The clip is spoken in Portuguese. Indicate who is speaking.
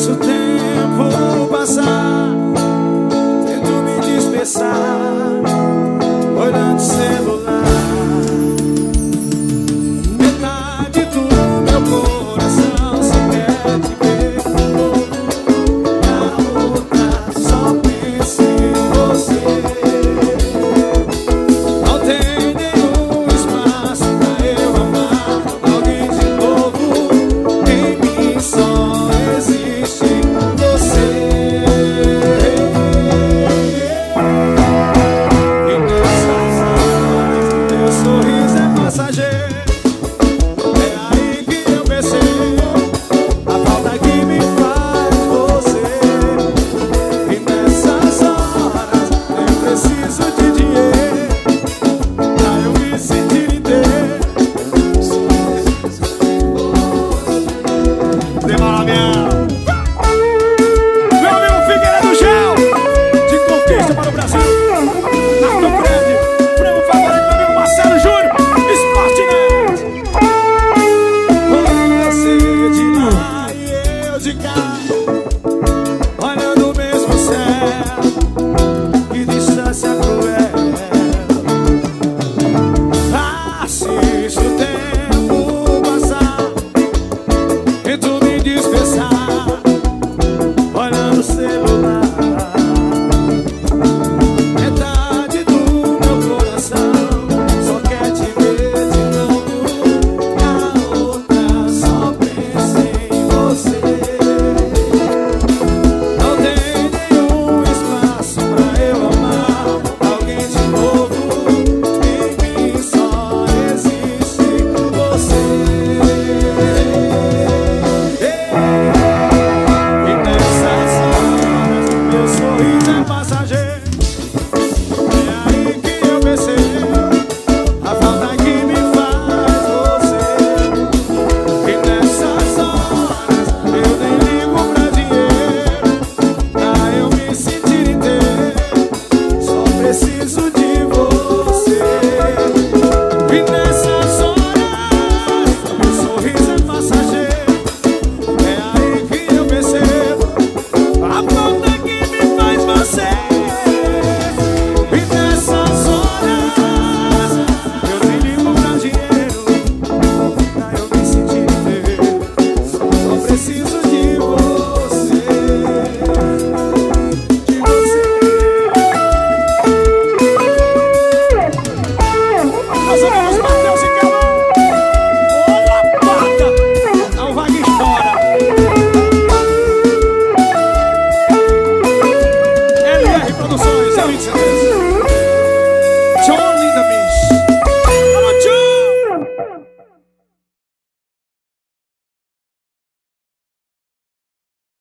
Speaker 1: Assisto o tempo passar, tento me dispersar, olhando o celular. Metade do meu coração só quer te ver de novo, e a outra só pensa em você. Não tem nenhum espaço pra eu amar alguém de novo. Em mim só existe você. E nessas horas teu sorriso é passageiro. É aí que eu percebo a falta que me faz você. E nessas horas eu preciso de dinheiro pra eu me sentir inteiro. Demora mesmo. Meu amigo Figueiredo Gel, de Conquista para o Brasil. Nato Grande, frango favorito do meu amigo Marcelo Júnior, Sportnet. Você de lá e eu de cá, olhando o mesmo céu, que distância cruel. Assisto o tempo passar, tento me dispersar, olhando o celular. Metade do meu coração só quer te ver de novo, e a outra só pensa em você. Não tem nenhum espaço pra eu amar alguém de novo. Em mim só existe você. E nessas horas meu sorriso é passageiro. É aí que eu percebo a falta que me faz você. E nessas horas eu nem ligo pra dinheiro, pra eu me sentir inteiro. Só preciso de você. E nessas horas meu sorriso é passageiro. É aí que eu percebo a falta que me faz você. E nessas horas eu nem ligo pra dinheiro, pra eu me sentir inteiro. Só preciso de você. De você. Nós amigos Matheus e Calão. Ô lapata, não vai que estoura. LR Produções, é 20 certeza.